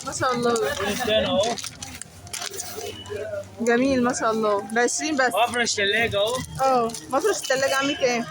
ما شاء الله الثاني اهو جميل ما شاء الله. ب 20 بس. وافرش ثلاجه اهو. مفرش التلاجة عامل كام؟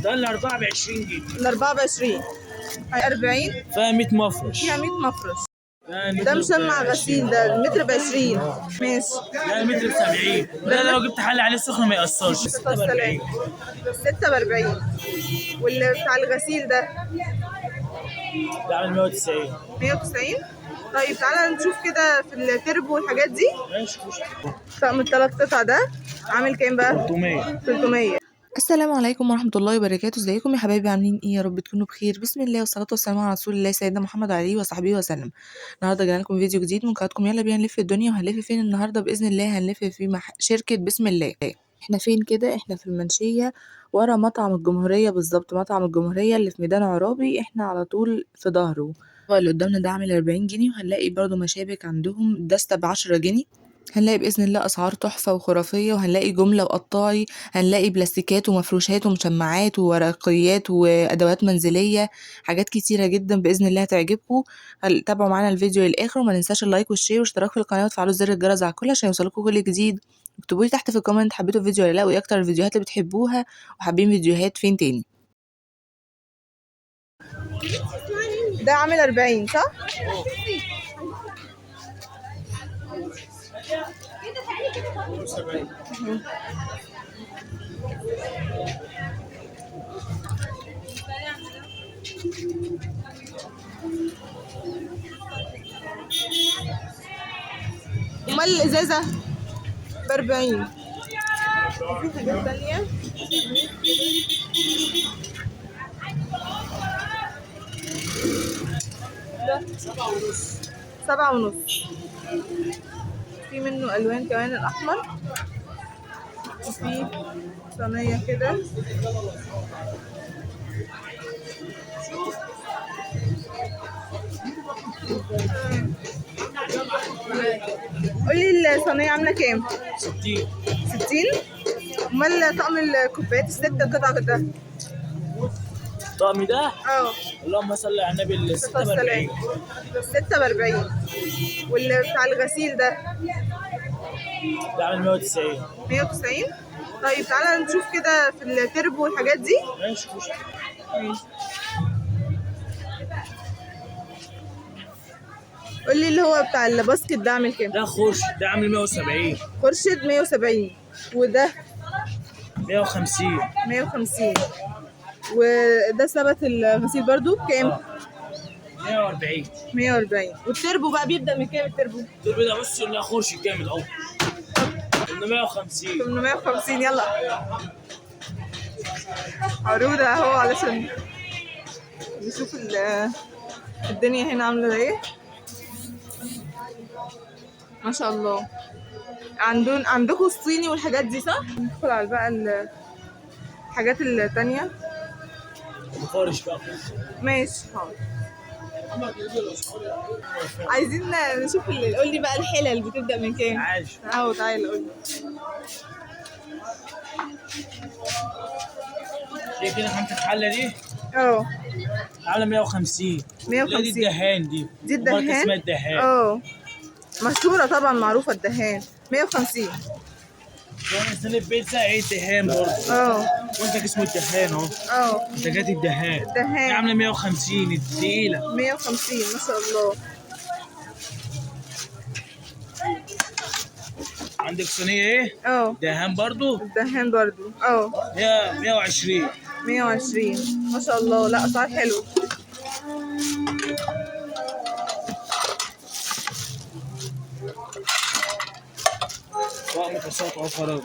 ده الاربعه ب 20 جنيه. الأربعة ب 20. 40 فيها 100 مفرش. فيها 100 مفرش. ده ده مشمع غسيل، ده المتر ب 20. ماشي. ده المتر ب 70. ده لو جبت حل عليه سخن ما يأثرش. 6 ب 40. 6 ب 40. واللي بتاع الغسيل ده؟ ده عامل 190. 190. طيب تعالى نشوف كده في التربو والحاجات دي. ماشي. طقم الثلاث قطع ده عامل كام بقى؟ 300. 300. السلام عليكم ورحمة الله وبركاته. ازيكم يا حبايبي، عاملين ايه؟ يا رب تكونوا بخير. بسم الله والصلاة والسلام على رسول الله سيدنا محمد عليه وصحبه وسلم. النهارده جاي لكم فيديو جديد من قناتكم يلا بينا نلف الدنيا. وهنلف فين النهارده؟ باذن الله هنلف في شركة بسم الله. احنا فين كده؟ احنا في المنشية ورا مطعم الجمهورية بالظبط، مطعم الجمهورية اللي في ميدان عرابي، احنا على طول في ظهره. اللي قدامنا ده عامل 40 جنيه، وهنلاقي برضو مشابك عندهم دستة ب10 جنيه. هنلاقي بإذن الله أسعار تحفة وخرافية، وهنلاقي جملة وقطاعي، هنلاقي بلاستيكات ومفروشات ومشمعات وورقيات وأدوات منزلية، حاجات كتيرة جدا بإذن الله هتعجبكم. تابعوا معانا الفيديو للآخر، وما ننساش اللايك والشير والاشتراك في القناة وتفعلوا زر الجرس على الكل عشان يوصلكم كل جديد. اكتبوا لي تحت في الكومنت حبيتوا الفيديو ولا لا، وايه اكتر الفيديوهات اللي بتحبوها، وحابين فيديوهات فين تاني. ده عامل 40 صح؟ امال الازازه ب 40. في حاجات تانية ده 7.5. في منه الوان كمان، الاحمر، وفي صينيه كده. قولي الصينيه عامله كام؟ 60. 60. امال طقم الكوبايات الست قطع ده؟ الطقم ده اللهم صل على النبي 6 ب 40. 6 ب 40. واللي بتاع الغسيل ده عامل 190. 190. طيب تعالى نشوف كده في التربو والحاجات دي. ماشي. قولي اللي هو بتاع الباسكت ده عامل كام؟ ده خرش، ده عامل 170. خرشد 170. وده 150. 150. وده ثبت الغسيل برضو بكام؟ 140. 140. والتربو بقى بيبدأ من كام التربو؟ التربو ده بص اللي خرش جامد اهو 850. 850. يلا عروض اهو علشان نشوف الدنيا هنا عامله ايه. ما شاء الله. عندكم الصيني والحاجات دي صح؟ ندخل على بقى الحاجات التانية. مفارش بقى. ماشي حاضر. عايزين نشوف قول لي بقى الحلل بتبدأ من كام؟ عايش. تعالى قول لي. دي كده خمسة الحلة دي؟ عاملة 150. 150. دي الدهان دي الدهان؟ اسمها الدهان. مشهورة طبعا، معروفة الدهان. 150. صينية بيتزا ايه الدهان برضه. وانت اسمه الدهان اهو. منتجات الدهان. دي عاملة 150 التقيلة. 150 ما شاء الله. عندك صينية ايه؟ دهان برضه؟ الدهان برضه 120. 120 ما شاء الله. لا اسعار حلوة. طقم كاسات اهو فراغ.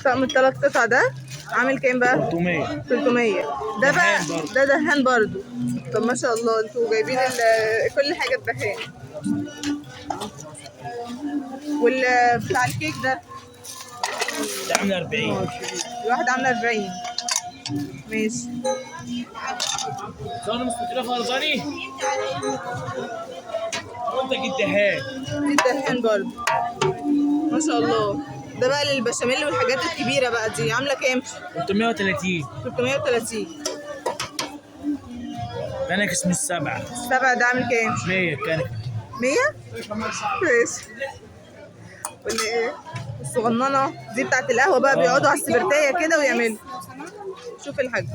طقم الثلاث قطع ده عامل كام بقى؟ 300. 300. ده بقى ده دهان برضو. طب ما شاء الله انتوا جايبين كل حاجة دهان. بتاع الكيك ده عاملة 40. الواحدة عاملة 40. ماشي. صار مستطيلة فرزاني. منتج الدهان. الدهان برضو ما شاء الله. ده بقى للبشاميل والحاجات الكبيرة بقى دي عاملة كام؟ 330. 330. كانك اسمه السبعة. السبعة ده عامل كام؟ 100 كانك. 100؟ ماشي. واللي ايه؟ الصغننة دي بتاعت القهوة بقى، بيقعدوا على السبرتاية كده ويعملوا. شوف الحاج.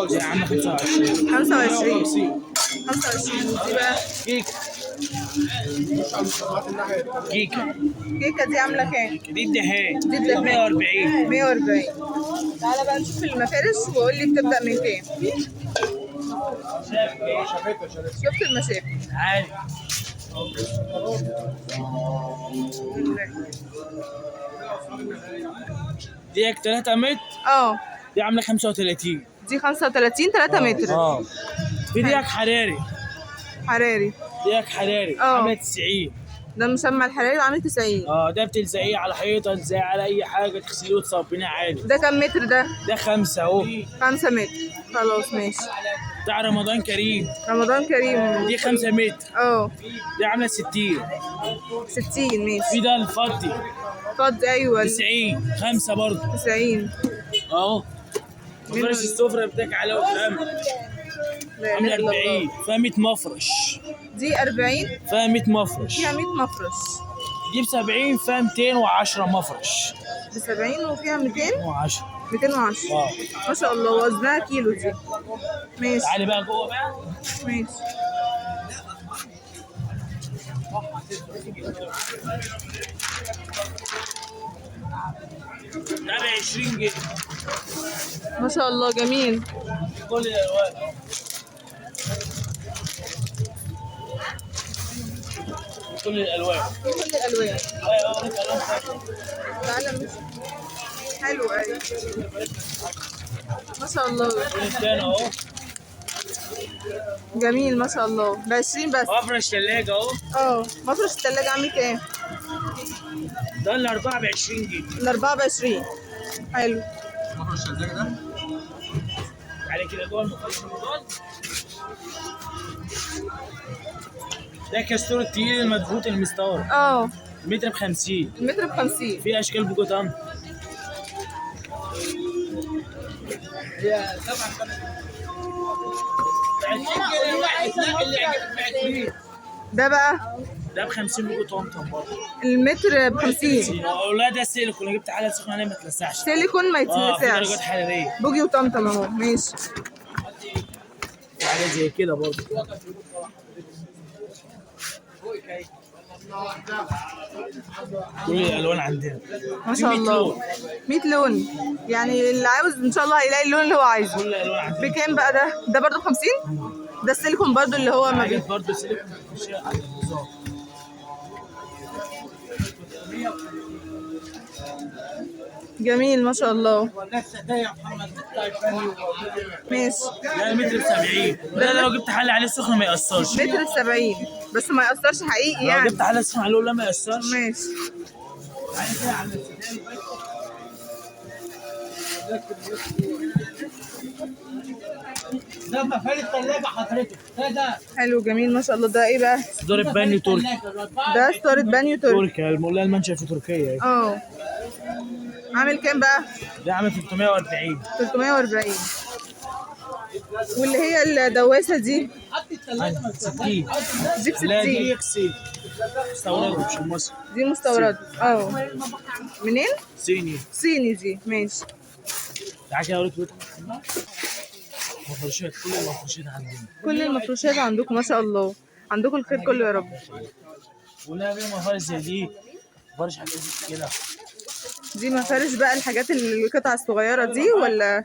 دي عاملة 25. 25 دي بقى كيكة. كيكة. كيكة دي عاملة كام؟ دي الدهان. دي الدهان 140. 140. تعالى بقى نشوف المفارش وقول لي بتبدأ من كام؟ شفت المشابك؟ عادي. ديك 3 متر. دي عاملة 35. دي 35 3 متر. في ديك حراري. ديك حراري عاملة 90. ده مسمى الحراري وعامل 90. ده بتلزقيه على حيطة، تلزقيه على أي حاجة، تغسليه وتصبنيه عادي. ده كام متر ده؟ ده 5 أهو. 5 متر. خلاص ماشي. بتاع رمضان كريم. رمضان كريم. دي 5 متر. دي عاملة 60. 60 ماشي. في ده الفضي. أيوه 90. 5 برضه. 90 أهو. مفرش السفرة بتاعك على قدام. عاملة 40. فيها 100 مفرش. دي 40 فيها 100 مفرش. فيها 100 مفرش. دي ب 70 فيها 210 مفرش. ب 70 وفيها 210. 210. ما شاء الله. وزنها كيلو دي. ماشي. تعالي بقى جوه بقى. ماشي. ده ب 20 جنيه. ما شاء الله جميل. كل الالوان. كل الالوان. تعالى مش حلو قوي. ما شاء الله. الثاني اهو. جميل ما شاء الله. ب 20 بس. مفرش ثلاجة اهو. مفرش الثلاجة عامل كام؟ ده الأربعة ب 20 جنيه. الأربعة ب 20. حلو. مفرش الثلاجة ده؟ تعالي كده جوه المفرش الموضوع. ده كاستور التقيل المدفوت المستورد. متر ب 50. المتر ب 50. في أشكال بجوتان. ده بقى؟ ده ب 50 بيجو طمطم برضه. المتر ب 50. لا ده سيليكون. انا جبت حاجه سخنه عليه ما تلسعش. سيليكون ما يتلسعش. في درجات حراريه. بوجي وطمطم اهو. ماشي. حاجه زي كده برضه. كل الالوان عندنا. ما شاء الله. 100 لون. يعني اللي عاوز ان شاء الله هيلاقي اللون اللي هو عايزه. كل الالوان عندنا. بكام بقى ده؟ ده برضه ب 50؟ ده السيليكون برضه اللي هو ما حاجات برضه سيليكون. جميل ما شاء الله. ماشي. ده المتر ب 70. ده لو جبت حله عليه سخنه ما يأثرش. متر ب 70 بس ما يأثرش حقيقي يعني. لو جبت حله سخنه عليه لا ما يأثرش. ماشي. ده مفارش الثلاجة حضرتك. ده حلو جميل ما شاء الله. ده ايه بقى؟ ستارة بانيو تركي. ده ستارة بانيو تركي. تركي المولاه المنشأ في تركيا. عامل كام بقى؟ ده عامل 340. 340. واللي هي الدواسة دي؟ 60. دي ب 60. لا دي اكسي مستورده مش مصري. دي مستورده. منين؟ صيني دي. ماشي. تعالى كده اوريك مفروشات. كل المفروشات عندنا. كل المفروشات عندكم ما شاء الله. عندكم الخير كله يا رب. ولا في مفارش زي دي. مفارش حاجات كده. دي مفارش بقى الحاجات القطع الصغيرة دي ولا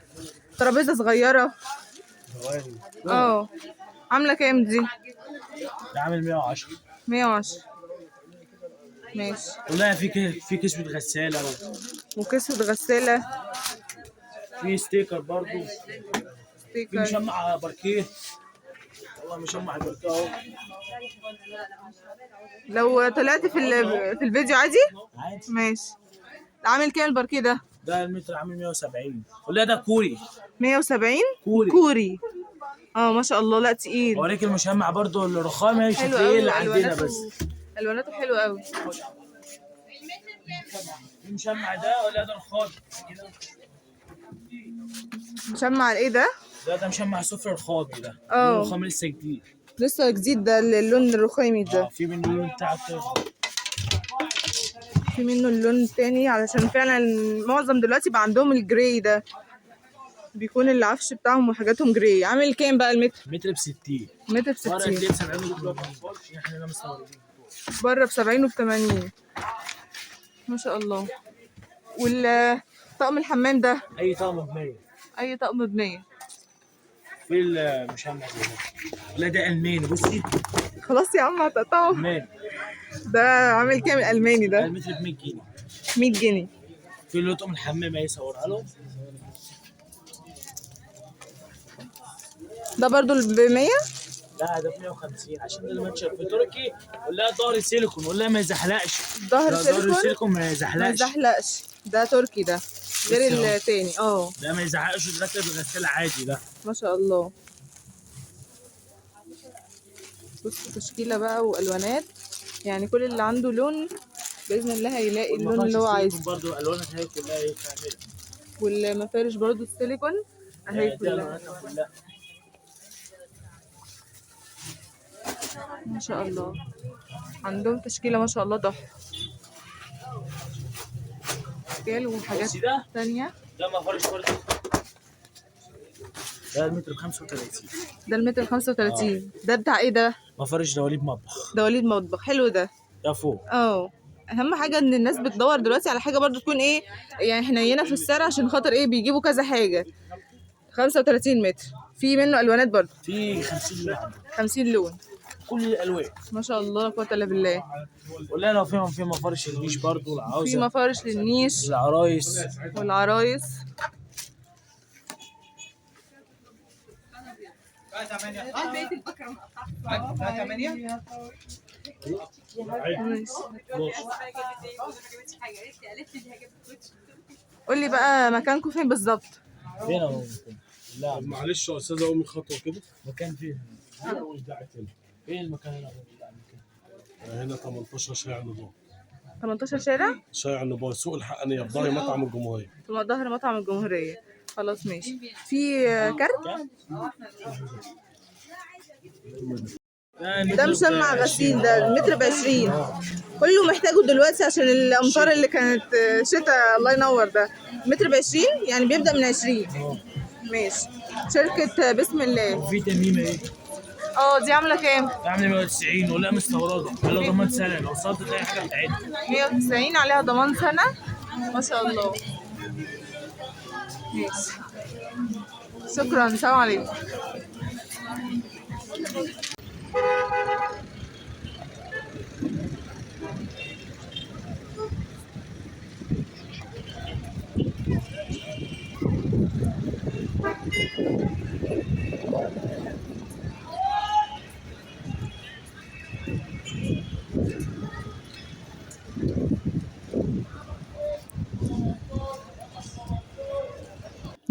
ترابيزة صغيرة؟ عاملة كام دي؟ ده عامل 110. 110. ماشي. ولا في كسوة غسالة برضه. وكسوة غسالة. في ستيكر برضه. في مشمع باركيه. والله مشمع الباركيه اهو. لو طلعت في الفيديو عادي؟ ماشي. عامل كام الباركيه ده؟ ده المتر عامل 170. ولا ده كوري. 170؟ كوري. ما شاء الله. لا تقيل. اوريك المشمع برضه الرخامه شوف ايه اللي عندنا بس. الواناته حلوه قوي. المشمع ده ولا ده رخام؟ مشمع الايه ده؟ ده مشمع صفر الخاطي ده. الرخام لسه جديد. لسه جديد ده اللون الرخامي ده. في منه اللون بتاع الطفل. في منه اللون التاني علشان فعلا معظم دلوقتي بقى عندهم الجراي ده، بيكون العفش بتاعهم وحاجاتهم جراي. عامل كام بقى المتر؟ متر ب60. متر ب60. بره ب 70 احنا مستوردين. بره ب70 وب80 ما شاء الله. والطقم الحمام ده اي طقم ب100. اي طقم ب100. في المشمع ده. لا ده الماني بصي. خلاص يا عم هتقطعه. الماني ده عامل كام الالماني ده؟ المتر ب 100 جنيه. 100 جنيه. في اللي طقم الحمام اهي صورها له. ده برضو ب100. لا ده ب 150 عشان ده المنشر في تركي. ولا ظهر سيليكون ولا ما يزحلقش. ظهر سيليكون ما يزحلقش. ده تركي ده غير التاني. ده ما يزحلقش. ده غسال عادي ده. ما شاء الله. بص تشكيله بقى والوانات، يعني كل اللي عنده لون باذن الله هيلاقي اللون اللي هو عايزه. برضو الالوانها هي كلها ايه كامله. والمفارش برضو السيليكون اهي كلها ما شاء الله. عندهم تشكيله ما شاء الله تحفه. اشكال وحاجات ثانيه. ده مفرش برضو. ده المتر ب35. ده المتر 35. ده بتاع ايه ده؟ مفرش دواليب مطبخ. دواليب مطبخ حلو ده. ده فوق. اهم حاجه ان الناس بتدور دلوقتي على حاجه برضو تكون ايه يعني حنينه في السعر، عشان خاطر ايه بيجيبوا كذا حاجه. 35 متر. في منه الوانات برضو. في 50 لون. 50 لون. كل الالوان ما شاء الله لا قوه الا بالله. ولا لو في مفارش النيش برضو العروسه. في مفارش للنيش. العرايس. والعرايس. بيت البكره بقى 8. قول لي بقى مكانكم فين بالظبط؟ فين اهو. لا معلش يا استاذه امي خطوه كده. مكان فين؟ فين المكان هنا؟ هنا 18 شارع النبار. 18 شارع؟ شارع النبار سوق الحقانيه في ظهر مطعم الجمهوريه. في ظهر مطعم الجمهوريه. خلاص ماشي. في كارت؟ ده مشمع غسيل. ده المتر ب20. كله محتاجه دلوقتي عشان الامطار اللي كانت شتاء. الله ينور. ده متر ب20 يعني بيبدأ من 20. ماشي. شركة بسم الله. في تميمه ايه؟ دي عاملة كام؟ عاملة 190 ولا مستوردة. عليها ضمان سنة لو وصلت تلاقي حاجة بتاعتها. 190 عليها ضمان سنة. ما شاء الله. ماشي. شكرا. سلام عليكم.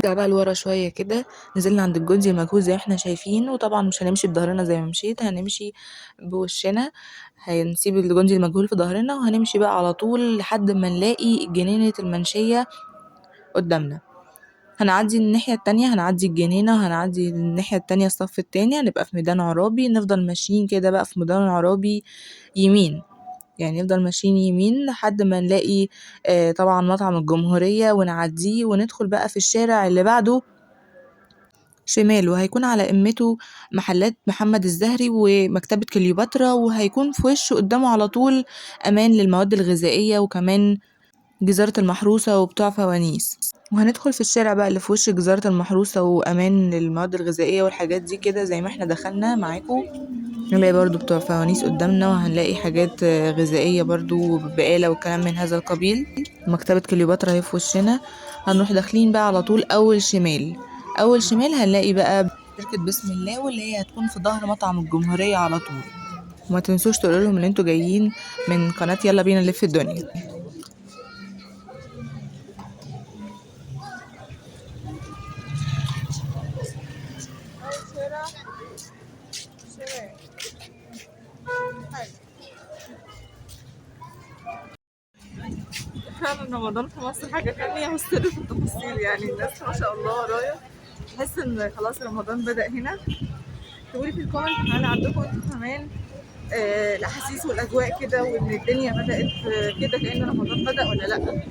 نرجع بقى لورا شوية كده. نزلنا عند الجندي المجهول زي ما احنا شايفين، وطبعا مش هنمشي بظهرنا زي ما مشيت، هنمشي بوشنا. هنسيب الجندي المجهول في ظهرنا وهنمشي بقى على طول لحد ما نلاقي جنينة المنشية قدامنا. هنعدي الناحية التانية، هنعدي الجنينة، هنعدي الناحية التانية الصف التاني، هنبقى في ميدان عرابي. نفضل ماشيين كده بقى في ميدان عرابي يمين، يعني نفضل ماشيين يمين لحد ما نلاقي طبعا مطعم الجمهورية ونعديه وندخل بقى في الشارع اللي بعده شمال، وهيكون على قمته محلات محمد الزهري ومكتبة كليوباترا، وهيكون في وشه قدامه على طول أمان للمواد الغذائية وكمان جزارة المحروسة وبتوع فوانيس. وهندخل في الشارع بقى اللي في وش جزارة المحروسة وأمان للمواد الغذائية والحاجات دي كده زي ما احنا دخلنا معاكم. هنلاقي برضو بتوع فوانيس قدامنا، وهنلاقي حاجات غذائية برضو بقالة وكلام من هذا القبيل. مكتبة كليوباترا هي في وشنا. هنروح داخلين بقى على طول أول شمال هنلاقي بقى شركة بسم الله، واللي هي هتكون في ظهر مطعم الجمهورية على طول. وما تنسوش تقولوا لهم ان انتوا جايين من قناة يلا بينا نلف الدنيا. فعلا رمضان في مصر حاجة تانية، والسر في التفاصيل. يعني الناس ما شاء الله ورايا تحس ان خلاص رمضان بدأ هنا؟ تقولي في الكومنت هل عندكم انتوا كمان الاحاسيس والاجواء كده، وان الدنيا بدأت كده كأن رمضان بدأ ولا لا؟